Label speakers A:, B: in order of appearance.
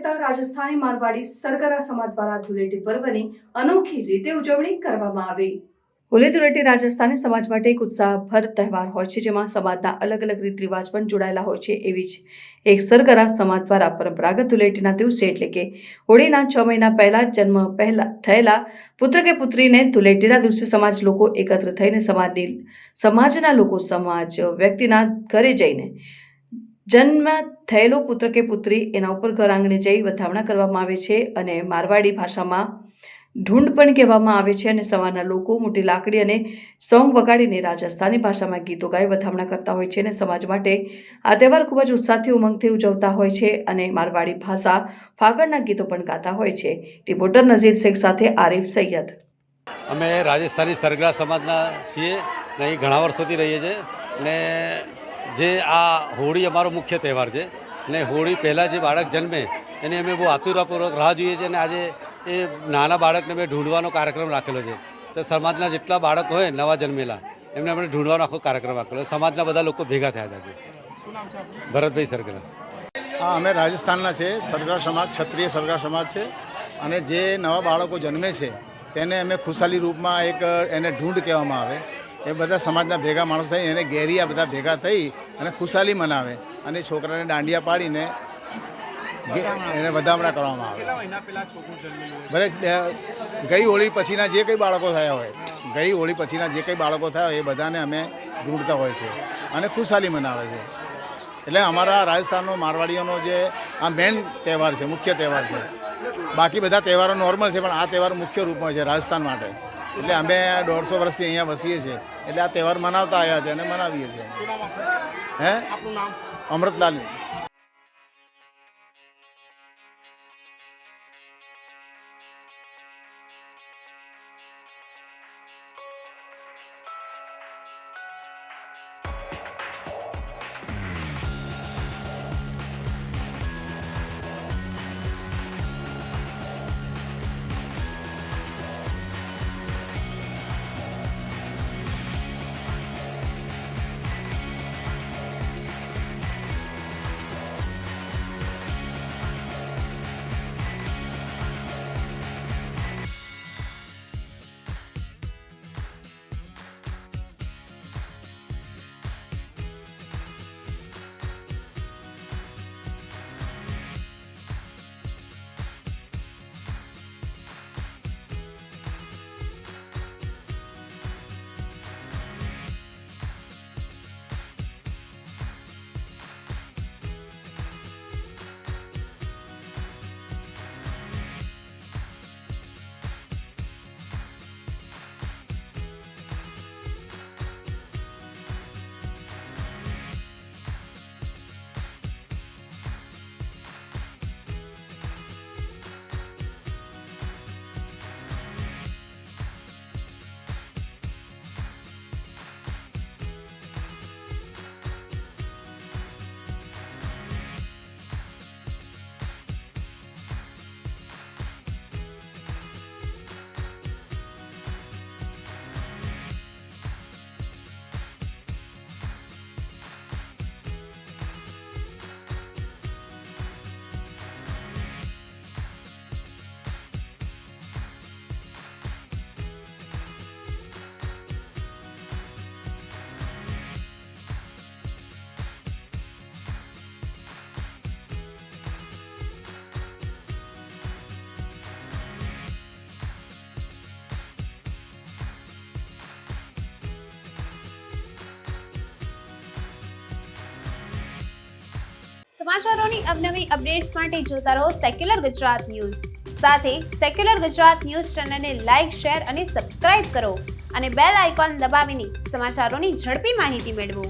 A: રહેતા રાજસ્થાની મારવાડી સરગરા સમાજ દ્વારા ધૂળેટી પર્વની અનોખી રીતે ઉજવણી કરવામાં આવી। હોળી ધૂળેટી રાજસ્થાની સમાજ માટે એક ઉત્સાહભર તહેવાર હોય છે, જેમાં સમાજના અલગ અલગ રીત રિવાજ પણ જોડાયેલા હોય છે। એવી જ એક સરગરા સમાજ દ્વારા પરંપરાગત ધૂળેટીના દિવસે એટલે કે હોળીના 6 મહિના પહેલા જન્મ થયેલા પુત્ર કે પુત્રીને ધૂળેટીના દિવસે સમાજ લોકો એકત્ર થઈને સમાજના લોકો વ્યક્તિના ઘરે જઈને જન્મ થયેલો પુત્ર કે પુત્રી એના ઉપર ઘર આંગણે જઈ વધામણા કરવામાં આવે છે અને મારવાડી ભાષામાં ઢૂંઢ પણ કહેવામાં આવે છે અને સવારના લોકો મોટી લાકડી અને સોંગ વગાડીને રાજસ્થાની ભાષામાં ગીતો ગાઈ વધામણા કરતા હોય છે અને સમાજ માટે આ તહેવાર ખૂબ જ ઉત્સાહથી ઉમંગથી ઉજવતા હોય છે અને મારવાડી ભાષા ફાગણના ગીતો પણ ગાતા હોય છે। રિપોર્ટર નઝીર શેખ સાથે આરિફ સૈયદ।
B: અમે રાજસ્થાની સરગરા સમાજના છીએ ને અહીં ઘણા વર્ષોથી રહીએ છીએ ને જે આ હોળી અમારો મુખ્ય તહેવાર છે ને હોળી પહેલાં જે બાળક જન્મે એની અમે બહુ આતુરતાપૂર્વક રાહ જોઈએ છીએ અને આજે એ નાના બાળકને મેં ઢૂંઢવાનો કાર્યક્રમ રાખેલો છે। તો સમાજના જેટલા બાળક હોય નવા જન્મેલા એમને આપણે ઢૂંઢવાનો આખો કાર્યક્રમ રાખેલો। સમાજના બધા લોકો ભેગા થયા છે। ભરતભાઈ સરગરા।
C: હા, અમે રાજસ્થાનના છે। સરગરા સમાજ ક્ષત્રિય સરગરા સમાજ છે અને જે નવા બાળકો જન્મે છે તેને અમે ખુશાલી રૂપમાં એને ઢૂંઢ કહેવામાં આવે। એ બધા સમાજના ભેગા માણસો થઈ એને ગેરિયા બધા ભેગા થઈ અને ખુશાલી મનાવે અને છોકરાને દાંડિયા પાડીને એને વધામણા કરવામાં આવે છે। ભલે ગઈ હોળી પછીના જે કંઈ બાળકો થયા હોય એ બધાને અમે ઢૂંઢતા હોય છે અને ખુશાલી મનાવે છે। એટલે અમારા રાજસ્થાનનો મારવાડીઓનો જે આ મેન તહેવાર છે, મુખ્ય તહેવાર છે। બાકી બધા તહેવારો નોર્મલ છે, પણ આ તહેવાર મુખ્ય રૂપમાં છે રાજસ્થાન માટે। એટલે અમે 150 વર્ષથી અહીંયા વસીએ છીએ એટલે આ તહેવાર મનાવતા આવ્યા છે અને મનાવીએ છીએ। અમૃતલાલ।
D: સમાચારોની અવનવી અપડેટ્સ માટે જોતા રહો સેક્યુલર ગુજરાત ન્યૂઝ। સાથે સેક્યુલર ગુજરાત ન્યૂઝ ચેનલને લાઇક, શેર અને સબસ્ક્રાઇબ કરો અને બેલ આઇકોન દબાવીને સમાચારોની ઝડપી માહિતી મેળવો।